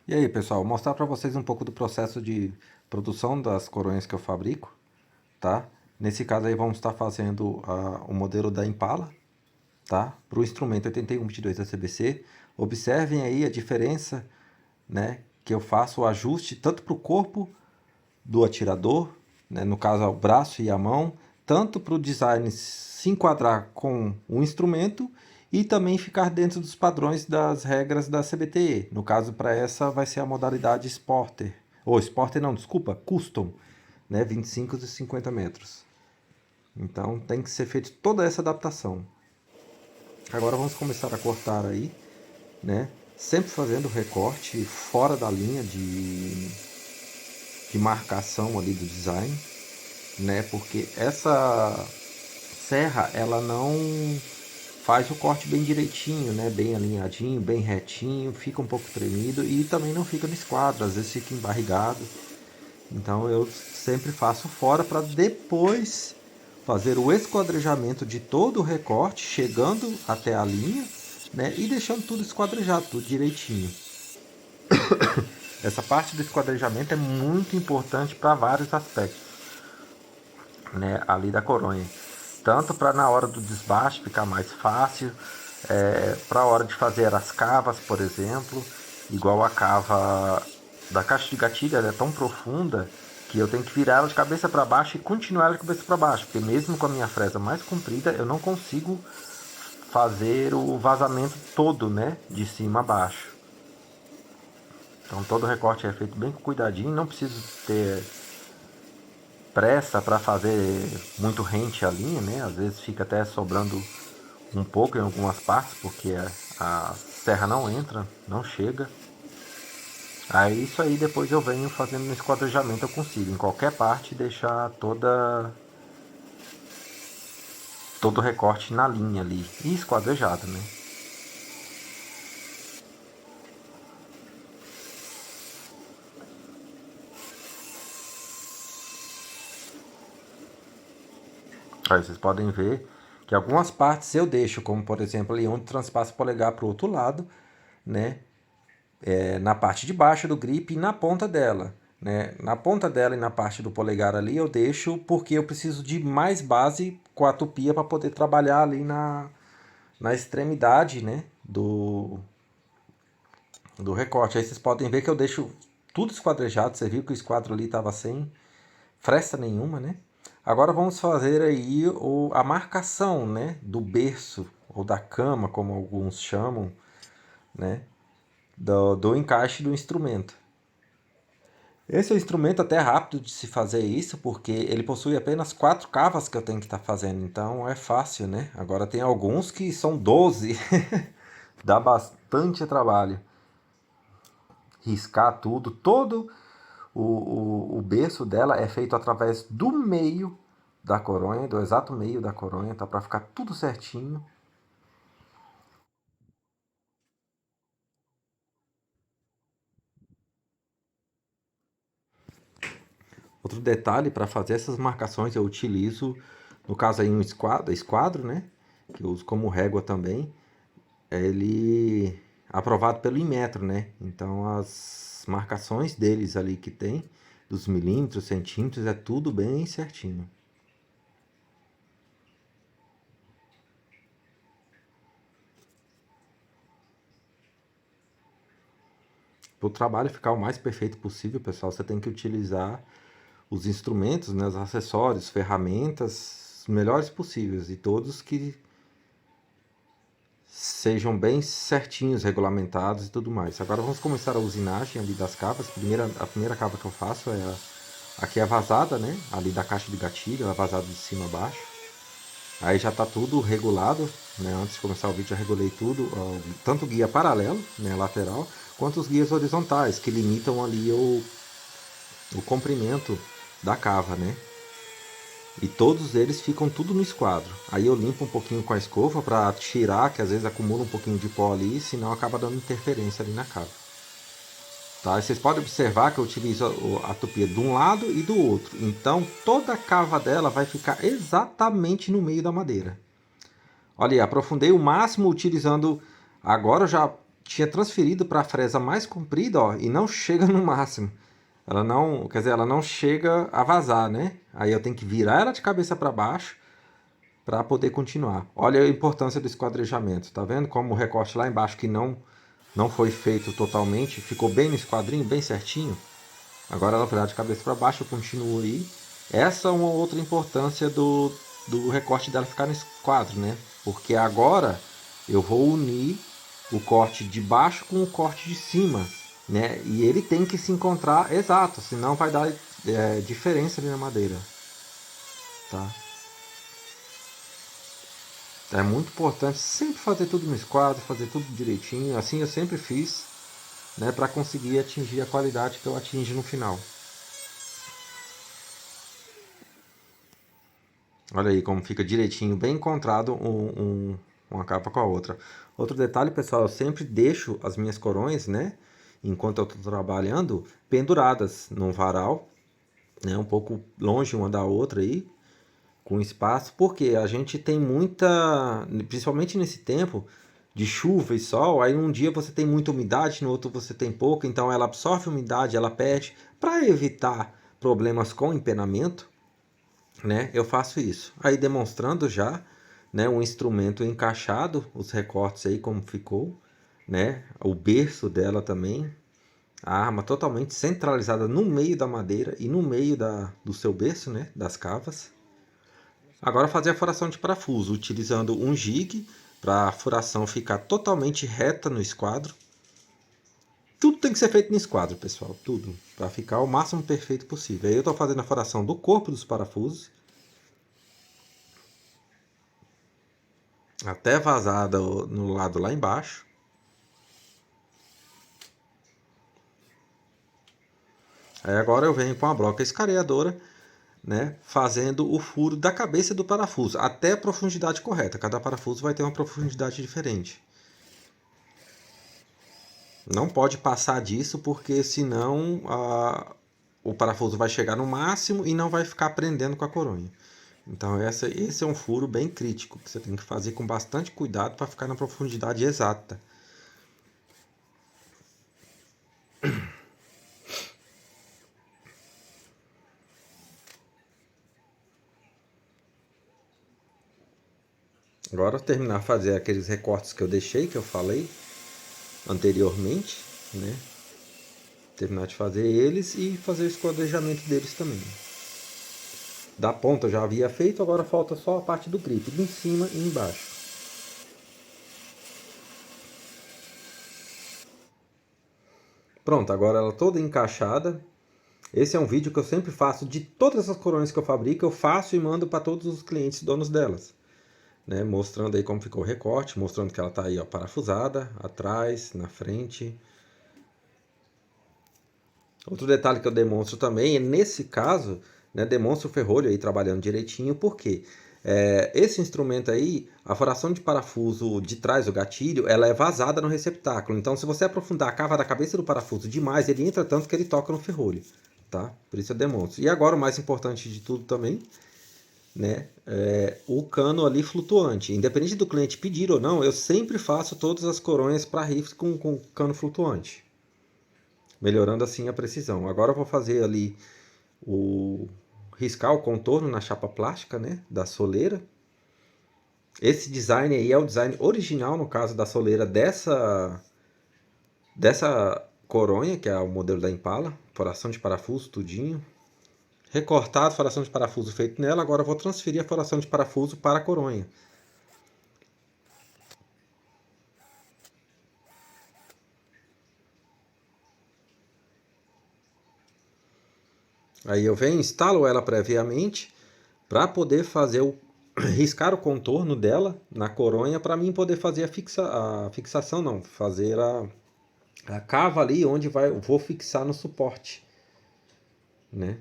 E aí, pessoal, vou mostrar para vocês um pouco do processo de produção das coronhas que eu fabrico, tá? Nesse caso aí vamos estar fazendo o modelo da Impala, tá? Para o instrumento 8122 da CBC. Observem aí a diferença, né? Que eu faço o ajuste tanto para o corpo do atirador, né? No caso o braço e a mão, tanto para o design se enquadrar com o instrumento e também ficar dentro dos padrões das regras da CBTE. No caso, para essa vai ser a modalidade Sporter. Ou Sporter não, desculpa, Custom, né? 25 e 50 metros. Então tem que ser feita toda essa adaptação. Agora vamos começar a cortar aí, né? Sempre fazendo o recorte fora da linha de marcação ali do design, né? Porque essa serra, ela não faz o corte bem direitinho, né? Bem alinhadinho, bem retinho, fica um pouco tremido e também não fica no esquadro, às vezes fica embarrigado. Então eu sempre faço fora para depois fazer o esquadrejamento de todo o recorte, chegando até a linha, né? E deixando tudo esquadrejado, tudo direitinho. Essa parte do esquadrejamento é muito importante para vários aspectos, né? Ali da coronha. Tanto para na hora do desbaste ficar mais fácil, para a hora de fazer as cavas, por exemplo, igual a cava da caixa de gatilho, ela é tão profunda que eu tenho que virar ela de cabeça para baixo e continuar ela de cabeça para baixo, porque mesmo com a minha fresa mais comprida, eu não consigo fazer o vazamento todo, né, de cima a baixo. Então todo o recorte é feito bem com cuidadinho, não preciso ter pressa para fazer muito rente a linha, né? Às vezes fica até sobrando um pouco em algumas partes, porque a serra não entra, não chega. Aí isso aí depois eu venho fazendo no esquadrejamento, eu consigo em qualquer parte deixar todo o recorte na linha ali e esquadrejado, né? Aí vocês podem ver que algumas partes eu deixo, como por exemplo ali onde transpassa o polegar para o outro lado, né? Na parte de baixo do grip e na ponta dela. Né? Na ponta dela e na parte do polegar ali eu deixo porque eu preciso de mais base com a tupia para poder trabalhar ali na extremidade, né? do recorte. Aí vocês podem ver que eu deixo tudo esquadrejado. Você viu que o esquadro ali estava sem fresta nenhuma, né? Agora vamos fazer aí a marcação, né? Do berço ou da cama, como alguns chamam, né? Do encaixe do instrumento. Esse é um instrumento até rápido de se fazer isso, porque ele possui apenas 4 cavas que eu tenho que estar fazendo, então é fácil, né? Agora tem alguns que são 12, dá bastante trabalho. Riscar tudo, todo o berço dela é feito através do meio da coronha, do exato meio da coronha, tá? Para ficar tudo certinho. Outro detalhe, para fazer essas marcações eu utilizo, no caso aí um esquadro, né? Que eu uso como régua também. Ele é aprovado pelo Inmetro, né? Então as marcações deles ali que tem, dos milímetros, centímetros, é tudo bem certinho. Para o trabalho ficar o mais perfeito possível, pessoal, você tem que utilizar os instrumentos, né, os acessórios, ferramentas os melhores possíveis e todos que sejam bem certinhos, regulamentados e tudo mais. Agora vamos começar a usinagem ali das cavas. A primeira cava que eu faço é aqui é a vazada, né? Ali da caixa de gatilho, a vazada de cima a baixo. Aí já está tudo regulado, né? Antes de começar o vídeo já regulei tudo, tanto o guia paralelo, né, lateral, quanto os guias horizontais, que limitam ali o comprimento da cava, né? E todos eles ficam tudo no esquadro. Aí eu limpo um pouquinho com a escova para tirar, que às vezes acumula um pouquinho de pó ali, senão acaba dando interferência ali na cava. Tá? E vocês podem observar que eu utilizo a tupia de um lado e do outro. Então toda a cava dela vai ficar exatamente no meio da madeira. Olha aí, aprofundei o máximo utilizando. Agora eu já tinha transferido para a fresa mais comprida, ó, e não chega no máximo. Ela não, quer dizer, ela não chega a vazar, né? Aí eu tenho que virar ela de cabeça para baixo para poder continuar. Olha a importância do esquadrejamento, tá vendo? Como o recorte lá embaixo que não foi feito totalmente, ficou bem no esquadrinho, bem certinho. Agora ela virar de cabeça para baixo, eu continuo aí. Essa é uma outra importância do recorte dela ficar no esquadro, né? Porque agora eu vou unir o corte de baixo com o corte de cima, né? E ele tem que se encontrar exato, senão vai dar diferença ali na madeira, tá? É muito importante sempre fazer tudo no esquadro, fazer tudo direitinho. Assim eu sempre fiz, né, para conseguir atingir a qualidade que eu atingi no final. Olha aí como fica direitinho, bem encontrado uma capa com a outra. Outro detalhe, pessoal, eu sempre deixo as minhas corões, né, enquanto eu estou trabalhando, penduradas num varal, né, um pouco longe uma da outra aí, com espaço, porque a gente tem muita, principalmente nesse tempo de chuva e sol, aí um dia você tem muita umidade, no outro você tem pouca, então ela absorve umidade, ela perde. Para evitar problemas com empenamento, né, eu faço isso. Aí demonstrando já, né, um instrumento encaixado, os recortes aí como ficou, né, o berço dela também, a arma totalmente centralizada no meio da madeira e no meio do seu berço, né, das cavas. Agora fazer a furação de parafuso, utilizando um jig para a furação ficar totalmente reta no esquadro. Tudo tem que ser feito no esquadro, pessoal, tudo, para ficar o máximo perfeito possível. Aí eu estou fazendo a furação do corpo dos parafusos, até vazar no lado lá embaixo. Aí agora eu venho com a broca escareadora, né, fazendo o furo da cabeça do parafuso, até a profundidade correta. Cada parafuso vai ter uma profundidade diferente. Não pode passar disso, porque senão o parafuso vai chegar no máximo e não vai ficar prendendo com a coronha. Então esse é um furo bem crítico, que você tem que fazer com bastante cuidado para ficar na profundidade exata. Agora terminar de fazer aqueles recortes que eu deixei, que eu falei anteriormente, né? Terminar de fazer eles e fazer o esquadrejamento deles também. Da ponta eu já havia feito, agora falta só a parte do grip, em cima e embaixo. Pronto, agora ela toda encaixada. Esse é um vídeo que eu sempre faço de todas as coroas que eu fabrico, eu faço e mando para todos os clientes donos delas. Né, mostrando aí como ficou o recorte, mostrando que ela está aí ó, parafusada, atrás, na frente. Outro detalhe que eu demonstro também é nesse caso, né, demonstra o ferrolho aí trabalhando direitinho, porque esse instrumento aí, a furação de parafuso de trás do gatilho, ela é vazada no receptáculo. Então se você aprofundar a cava da cabeça do parafuso demais, ele entra tanto que ele toca no ferrolho. Tá? Por isso eu demonstro. E agora o mais importante de tudo também, né, o cano ali flutuante. Independente do cliente pedir ou não, eu sempre faço todas as coronhas para rifles com cano flutuante, melhorando assim a precisão. Agora eu vou fazer ali riscar o contorno na chapa plástica, né, da soleira. Esse design aí é o design original, no caso da soleira dessa coronha, que é o modelo da Impala, furação de parafuso, tudinho. Recortado, furação de parafuso feito nela, agora eu vou transferir a furação de parafuso para a coronha. Aí eu venho, instalo ela previamente para poder fazer riscar o contorno dela na coronha para mim poder fazer a fixação, não, fazer a cava ali onde vou fixar no suporte, né?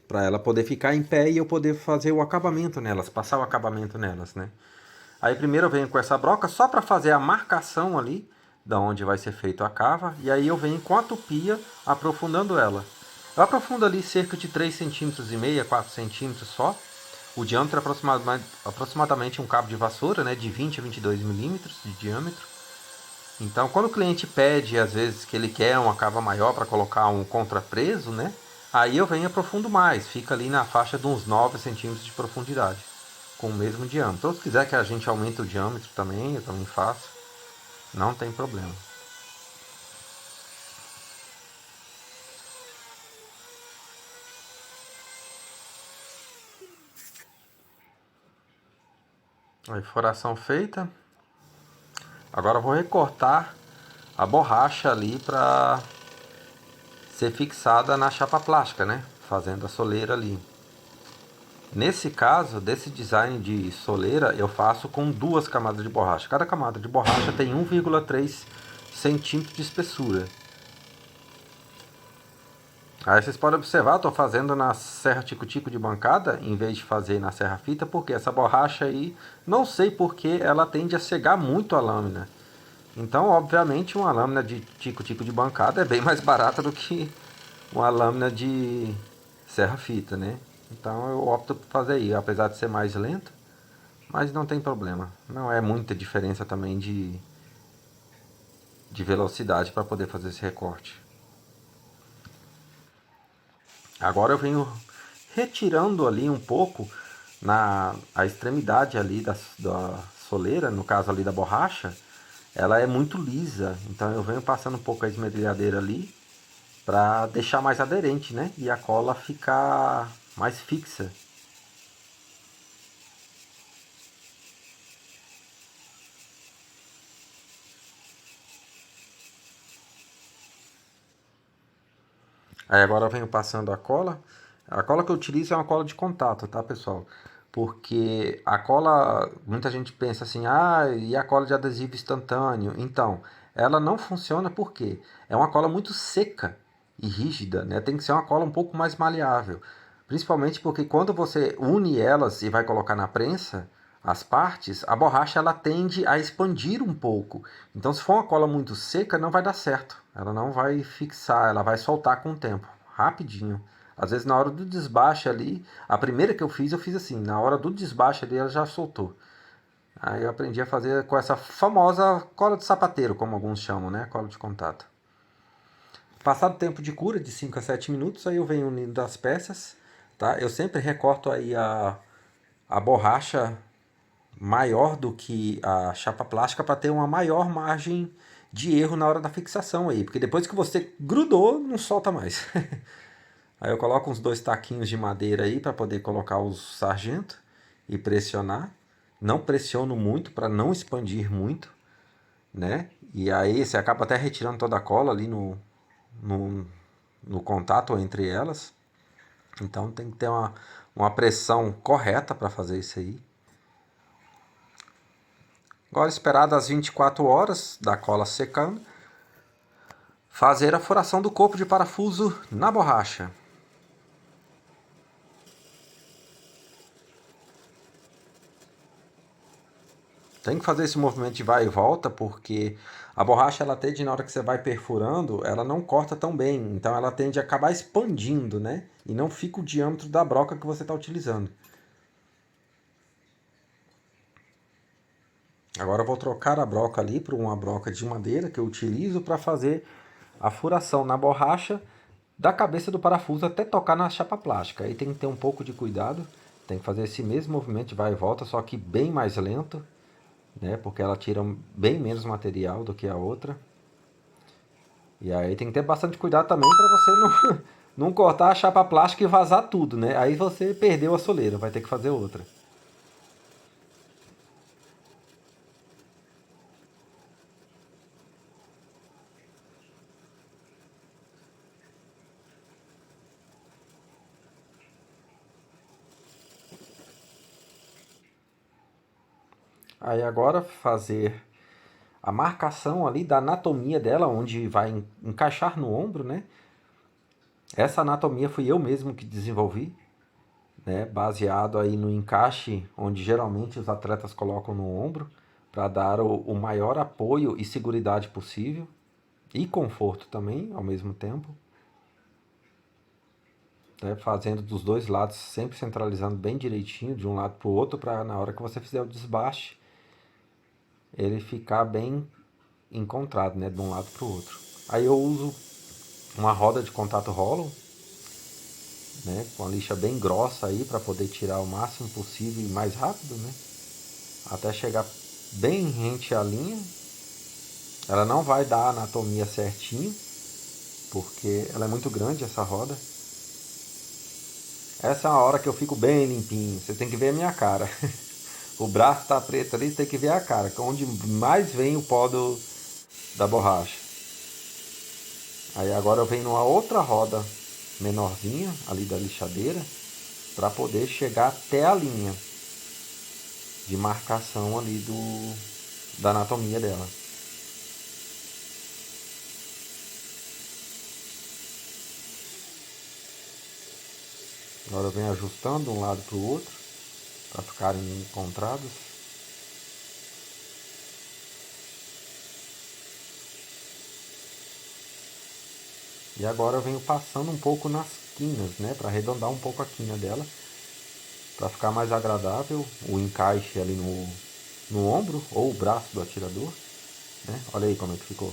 Para ela poder ficar em pé e eu poder fazer o acabamento nelas, passar o acabamento nelas, né? Aí primeiro eu venho com essa broca só para fazer a marcação ali da onde vai ser feito a cava, e aí eu venho com a tupia aprofundando ela. Eu aprofundo ali cerca de 3,5 cm, 4 cm só, O diâmetro é aproximadamente um cabo de vassoura, né, de 20 a 22 milímetros de diâmetro. Então, quando o cliente pede, às vezes, que ele quer uma cava maior para colocar um contrapreso, né, aí eu venho e aprofundo mais. Fica ali na faixa de uns 9 centímetros de profundidade, com o mesmo diâmetro. Ou se quiser que a gente aumente o diâmetro também, eu também faço. Não tem problema. Aí, furação feita. Agora eu vou recortar a borracha ali para ser fixada na chapa plástica, né? Fazendo a soleira ali. Nesse caso, desse design de soleira, eu faço com 2 camadas de borracha. Cada camada de borracha tem 1,3 centímetros de espessura. Aí vocês podem observar, eu estou fazendo na serra tico-tico de bancada, em vez de fazer na serra fita, porque essa borracha aí, não sei porque, ela tende a cegar muito a lâmina. Então, obviamente, uma lâmina de tico-tico de bancada é bem mais barata do que uma lâmina de serra fita, né? Então eu opto por fazer aí, apesar de ser mais lento, mas não tem problema. Não é muita diferença também de velocidade para poder fazer esse recorte. Agora eu venho retirando ali um pouco na a extremidade ali da soleira, no caso ali da borracha, ela é muito lisa, então eu venho passando um pouco a esmerilhadeira ali para deixar mais aderente, né? E a cola ficar mais fixa. Aí agora eu venho passando a cola. A cola que eu utilizo é uma cola de contato, tá, pessoal? Porque a cola, muita gente pensa assim, ah, e a cola de adesivo instantâneo? Então, ela não funciona porque é uma cola muito seca e rígida, né? Tem que ser uma cola um pouco mais maleável. Principalmente porque quando você une elas e vai colocar na prensa, as partes, a borracha ela tende a expandir um pouco. Então, se for uma cola muito seca, não vai dar certo. Ela não vai fixar, ela vai soltar com o tempo, rapidinho. Às vezes, na hora do desbaste ali, a primeira que eu fiz assim, na hora do desbaste ali, ela já soltou. Aí eu aprendi a fazer com essa famosa cola de sapateiro, como alguns chamam, né? Cola de contato. Passado o tempo de cura, de 5 a 7 minutos, aí eu venho unindo as peças, tá? Eu sempre recorto aí a borracha maior do que a chapa plástica para ter uma maior margem de erro na hora da fixação aí, porque depois que você grudou, não solta mais. Aí eu coloco uns 2 taquinhos de madeira aí para poder colocar os sargentos e pressionar. Não pressiono muito para não expandir muito, né? E aí você acaba até retirando toda a cola ali no, no contato entre elas. Então tem que ter uma pressão correta para fazer isso aí. Agora, esperado as 24 horas da cola secando, fazer a furação do corpo de parafuso na borracha. Tem que fazer esse movimento de vai e volta, porque a borracha ela tende, na hora que você vai perfurando, ela não corta tão bem. Então ela tende a acabar expandindo, né? E não fica o diâmetro da broca que você está utilizando. Agora eu vou trocar a broca ali por uma broca de madeira que eu utilizo para fazer a furação na borracha da cabeça do parafuso até tocar na chapa plástica. Aí tem que ter um pouco de cuidado, tem que fazer esse mesmo movimento de vai e volta, só que bem mais lento, né? Porque ela tira bem menos material do que a outra. E aí tem que ter bastante cuidado também para você não, não cortar a chapa plástica e vazar tudo, né? Aí você perdeu a soleira, vai ter que fazer outra. Aí agora fazer a marcação ali da anatomia dela, onde vai encaixar no ombro, né? Essa anatomia fui eu mesmo que desenvolvi, né? Baseado aí no encaixe onde geralmente os atletas colocam no ombro, para dar o maior apoio e seguridade possível e conforto também ao mesmo tempo. né, fazendo dos dois lados, sempre centralizando bem direitinho de um lado para o outro, para na hora que você fizer o desbaste, ele ficar bem encontrado, né, de um lado para o outro. Aí eu uso uma roda de contato hollow, né, com a lixa bem grossa aí para poder tirar o máximo possível e mais rápido, né, até chegar bem rente à linha. Ela não vai dar a anatomia certinho, porque ela é muito grande essa roda. Essa é a hora que eu fico bem limpinho. Você tem que ver a minha cara. O braço tá preto ali, você tem que ver a cara, que é onde mais vem o pó da borracha. Aí agora eu venho numa outra roda menorzinha ali da lixadeira para poder chegar até a linha de marcação ali da anatomia dela. Agora eu venho ajustando de um lado para o outro para ficarem encontrados. E agora eu venho passando um pouco nas quinas, né, para arredondar um pouco a quina dela, para ficar mais agradável o encaixe ali no ombro ou o braço do atirador, né? Olha aí como é que ficou.